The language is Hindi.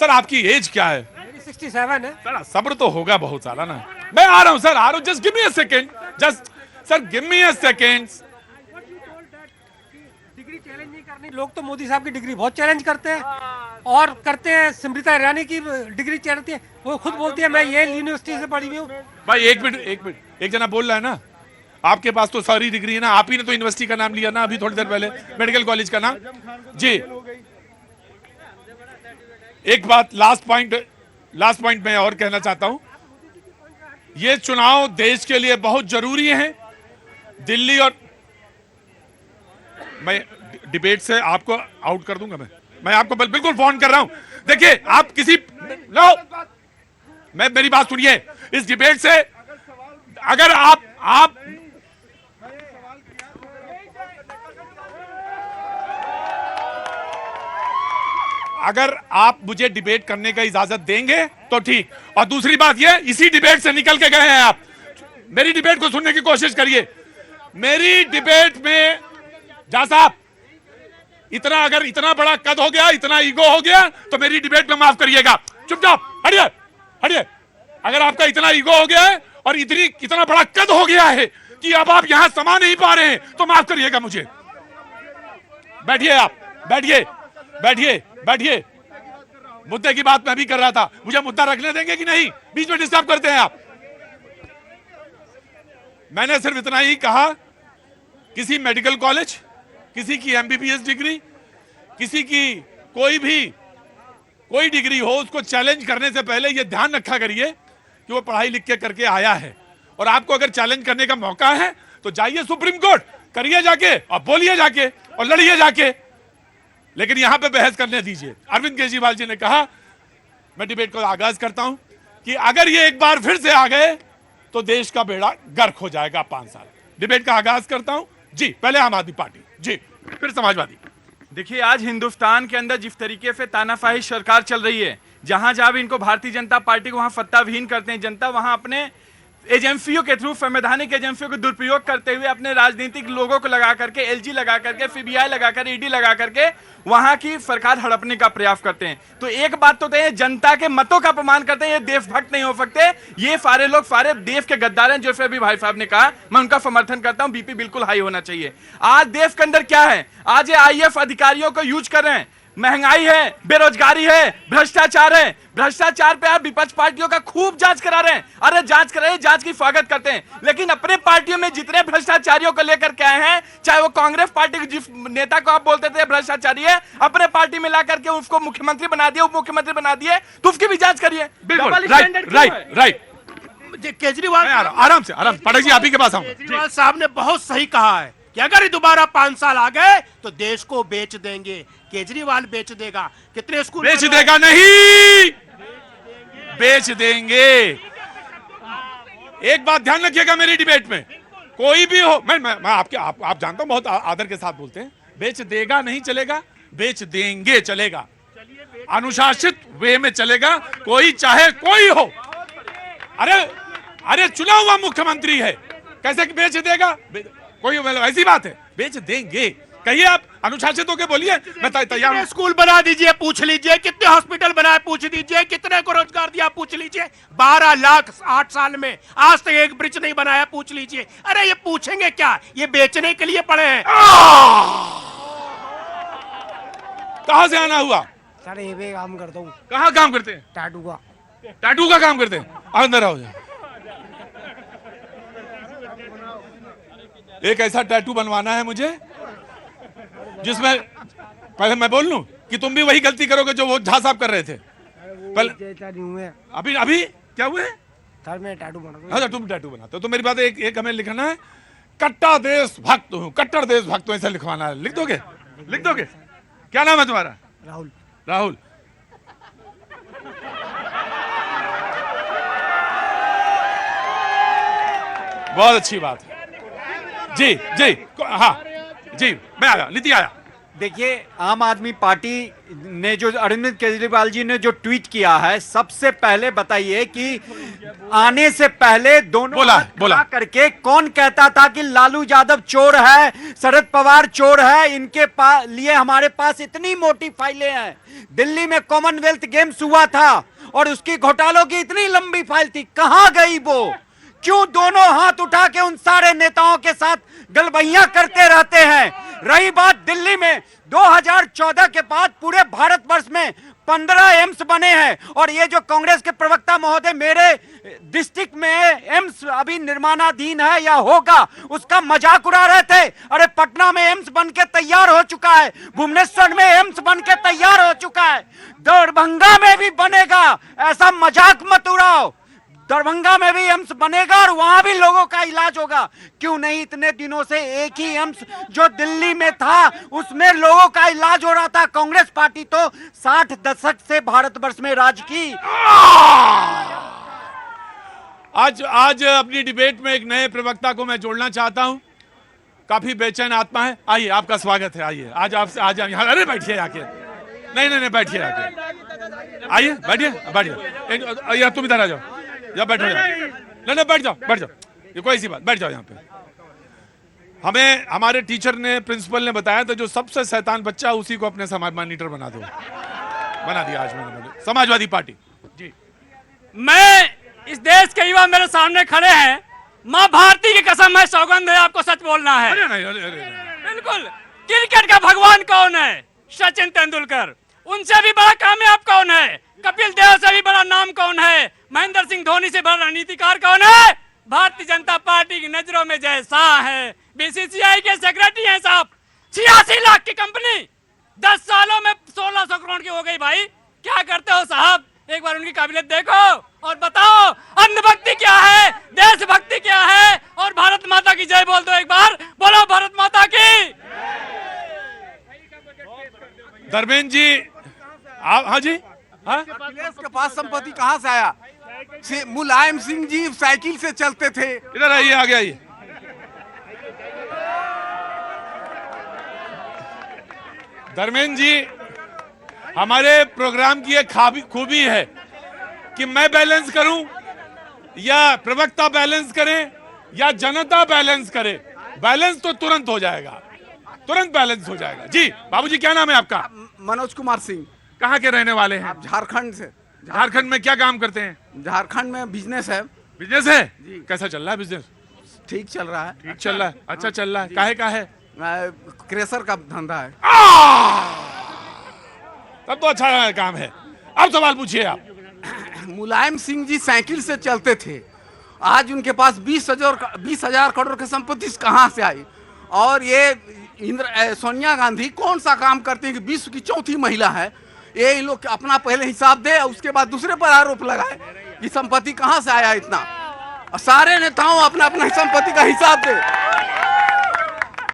सर आपकी एज क्या है? 67 है। सर सब्र तो होगा बहुत सारा ना। मैं आ रहा हूं सर, आ रहा हूं, just give me a second, just sir give me a second. Degree challenge नहीं करनी। लोग तो मोदी साहब की डिग्री बहुत चैलेंज करते हैं और करते हैं। स्मृति ईरानी की डिग्री चलती है, वो खुद बोलती है मैं ये यूनिवर्सिटी से पढ़ी हुई हूँ। भाई एक मिनट, एक जना बोल रहा है ना, आपके पास तो सारी डिग्री है ना, आप ही ने तो यूनिवर्सिटी का नाम लिया ना अभी थोड़ी देर पहले, मेडिकल कॉलेज का नाम। जी एक बात, लास्ट पॉइंट मैं और कहना चाहता हूं, ये चुनाव देश के लिए बहुत जरूरी है। दिल्ली और मैं डिबेट से आपको आउट कर दूंगा। मैं आपको बिल्कुल फोन कर रहा हूं। देखिए आप किसी नो, मैं मेरी बात सुनिए, इस डिबेट से अगर आप अगर आप मुझे डिबेट करने का इजाजत देंगे तो ठीक, और दूसरी बात ये, इसी डिबेट से निकल के गए हैं आप। मेरी डिबेट को सुनने की कोशिश करिए। मेरी डिबेट में जा साहब, इतना बड़ा कद हो गया, इतना ईगो हो गया तो मेरी डिबेट में माफ करिएगा। चुपचाप हटिए, हटिए। अगर आपका इतना ईगो हो गया है और इतना बड़ा कद हो गया है कि अब आप यहां समा नहीं पा रहे हैं तो माफ करिएगा मुझे। बैठिए आप, बैठिए। मुद्दे की बात मैं भी कर रहा था, मुझे मुद्दा रखने देंगे कि नहीं? बीच में डिस्टर्ब करते हैं आप। मैंने सिर्फ इतना ही कहा, किसी मेडिकल कॉलेज, किसी की एमबीबीएस डिग्री, किसी की कोई डिग्री हो, उसको चैलेंज करने से पहले यह ध्यान रखा करिए कि वो पढ़ाई लिख के करके आया है। और आपको अगर चैलेंज करने का मौका है तो जाइए सुप्रीम कोर्ट, करिए जाके और बोलिए जाके और लड़िए जाके, लेकिन यहां पे बहस करने दीजिए। अरविंद केजरीवाल जी ने कहा, मैं डिबेट को आगाज करता हूं, कि अगर ये एक बार फिर से आ गए तो देश का बेड़ा गर्क हो जाएगा 5 साल। डिबेट का आगाज करता हूं जी, पहले आम आदमी पार्टी जी, फिर समाजवादी। देखिए, आज हिंदुस्तान के अंदर जिस तरीके से तानाशाही सरकार चल रही है, जहां जहां भी इनको भारतीय जनता पार्टी को वहां सत्ताविहीन करते हैं जनता, वहां अपने एजेंसियों के थ्रू, संवैधानिक एजेंसियों को दुरुपयोग करते हुए अपने राजनीतिक लोगों को लगा करके, एलजी लगा करके, सीबीआई लगा कर, ईडी लगा करके वहां की सरकार हड़पने का प्रयास करते हैं। तो एक बात तो है, जनता के मतों का अपमान करते हैं, ये देशभक्त नहीं हो सकते। ये सारे लोग सारे देश के गद्दार हैं, जैसे अभी भाई साहब ने कहा, मैं उनका समर्थन करता हूं। बीपी बिल्कुल हाई होना चाहिए। आज देश के अंदर क्या है, आज ये आईएएस अधिकारियों को यूज कर रहे हैं। महंगाई है, बेरोजगारी है, भ्रष्टाचार है। भ्रष्टाचार पे आप विपक्ष पार्टियों का खूब जांच करा रहे हैं। अरे जांच कराइए, जांच की स्वागत करते हैं, लेकिन अपने पार्टियों में जितने भ्रष्टाचारियों को लेकर के आए हैं, चाहे वो कांग्रेस पार्टी के जिस नेता को आप बोलते थे भ्रष्टाचारी है, अपने पार्टी में ला करके उसको मुख्यमंत्री बना दिए, उप मुख्यमंत्री बना दिए, तो उसकी भी जांच करिए। राइट। केजरीवाल आराम से पाठक जी, आप ही के पास आऊंगा। केजरीवाल साहब ने बहुत सही कहा है कि अगर ये दोबारा 5 साल आ गए तो देश को बेच देंगे। केजरीवाल बेच देगा। कितने स्कूल बेच देगा नहीं, बेच देंगे। एक बात ध्यान रखिएगा, मेरी डिबेट में कोई भी हो, मैं आप जानता हूं बहुत आदर के साथ बोलते हैं, बेच देगा नहीं चलेगा, बेच देंगे चलेगा। अनुशासित वे में चलेगा, कोई चाहे कोई हो। अरे चुना हुआ मुख्यमंत्री है, कैसे बेच देगा? कोई ऐसी बात है, बेच देंगे। कहिए आप, अनुशासित होकर बोलिए, मैं तैयार हूं। स्कूल बना दीजिए, पूछ लीजिए। कितने हॉस्पिटल बनाए, पूछ लीजिए। कितने को रोजगार दिया, पूछ लीजिए। 12 लाख 8 साल में, आज तक एक ब्रिज नहीं बनाया, पूछ लीजिए। अरे ये पूछेंगे क्या, ये बेचने के लिए पड़े हैं। कहां से आना हुआ? सर ये भी काम करता हूँ। कहां काम करते हैं? टैटू का काम करते हैं। अंदर आओ। एक ऐसा टैटू बनवाना है मुझे जिसमें, पहले मैं बोल लूं कि तुम भी वही गलती करोगे जो वो झा साहब कर रहे थे। पहले अभी क्या हुए? सर मैं टैटू बनाता हूं। अच्छा, तुम टैटू बनाते हो तो मेरी बात एक हमें लिखना है, कट्टा देशभक्त हूं, कट्टर देशभक्त हूं, ऐसा लिखवाना है। लिख दोगे? क्या नाम है तुम्हारा? राहुल। बहुत अच्छी बात है जी। हाँ जी, मैं आया, नीति आया। देखिए, आम आदमी पार्टी ने जो अरविंद केजरीवाल जी ने जो ट्वीट किया है, सबसे पहले बताइए कि आने से पहले दोनों बोला हाथ खड़ा करके कौन कहता था कि लालू यादव चोर है, शरद पवार चोर है, इनके लिए हमारे पास इतनी मोटी फाइलें हैं। दिल्ली में कॉमनवेल्थ गेम्स हुआ था और उसकी घोटालों की इतनी लंबी फाइल थी, कहां गई वो? क्यों दोनों हाथ उठा के उन सारे नेताओं के साथ गलबैया करते रहते हैं? रही बात दिल्ली में, 2014 के बाद पूरे भारतवर्ष में 15 एम्स बने हैं और ये जो कांग्रेस के प्रवक्ता महोदय मेरे डिस्ट्रिक्ट में एम्स अभी निर्माणाधीन है या होगा, उसका मजाक उड़ा रहे थे। अरे पटना में एम्स बन के तैयार हो चुका है, भुवनेश्वर में एम्स बन के तैयार हो चुका है, दरभंगा में भी बनेगा। ऐसा मजाक मत उड़ाओ, दरभंगा में भी एम्स बनेगा और वहां भी लोगों का इलाज होगा। क्यों नहीं? इतने दिनों से एक ही एम्स जो दिल्ली में था उसमें लोगों का इलाज हो रहा था। कांग्रेस पार्टी तो 60 दशक से भारतवर्ष में राज की। आज अपनी डिबेट में एक नए प्रवक्ता को मैं जोड़ना चाहता हूं, काफी बेचैन आत्मा है। आइए, आपका स्वागत है। आइए, आज आपसे आज यहाँ, अरे बैठिए आके, नहीं बैठिए आके, आइए बैठिए, या तुम इधर आ जाओ, या बैठो, नहीं बैठ जाओ, ये कोई सी बात, बैठ जाओ यहाँ पे। हमें हमारे टीचर ने, प्रिंसिपल ने बताया था जो सबसे शैतान बच्चा उसी को अपने समाज मॉनिटर बना दिया आज मैंने, समाजवादी पार्टी जी। मैं इस देश के युवा मेरे सामने खड़े हैं, माँ भारती की कसम है, सौगंध है, आपको सच बोलना है। अरे। बिल्कुल। क्रिकेट का भगवान कौन है? सचिन तेंदुलकर। उनसे भी बड़ा कामयाब कौन है? कपिल देव से भी बड़ा नाम कौन है? महेंद्र सिंह धोनी से बड़ा रणनीतिकार कौन है? भारतीय जनता पार्टी की नजरों में जय शाह है, बीसीसीआई के सेक्रेटरी हैं साहब। 86 लाख की कंपनी 10 सालों में 1600 करोड़ की हो गई। भाई क्या करते हो साहब? एक बार उनकी काबिलियत देखो और बताओ अंधभक्ति क्या है, देशभक्ति क्या है, और भारत माता की जय बोल दो एक बार, बोलो भारत माता की। धर्मेंद्र जी, हाँ जी, हाँ? अखिलेश के पास संपत्ति कहाँ से आया? मुलायम सिंह जी साइकिल से चलते थे। इधर आइए, आगे आइए। धर्मेंद्र जी, हमारे प्रोग्राम की एक खूबी है कि मैं बैलेंस करूं या प्रवक्ता बैलेंस करें या जनता बैलेंस करे, बैलेंस तो तुरंत हो जाएगा, तुरंत बैलेंस हो जाएगा। जी बाबूजी, क्या नाम है आपका? मनोज कुमार सिंह। कहाँ के रहने वाले हैं? झारखंड से। झारखंड में क्या काम करते हैं? झारखंड में बिजनेस है। बिजनेस है जी। कैसा चल रहा है बिजनेस? ठीक चल रहा है। ठीक चल रहा है, अच्छा चल रहा है। काहे का है? क्रेशर का धंधा है। तब तो अच्छा काम है। अब सवाल पूछिए आप। मुलायम सिंह जी साइकिल से चलते थे, आज उनके पास 20,000 करोड़ की संपत्ति कहाँ से आई? और ये सोनिया गांधी कौन सा काम करती है कि विश्व की 4थी महिला है? ये इन लोग अपना पहले हिसाब दे, उसके बाद दूसरे पर आरोप लगाए कि संपत्ति कहाँ से आया इतना। सारे नेताओं अपना अपना संपत्ति का हिसाब दे।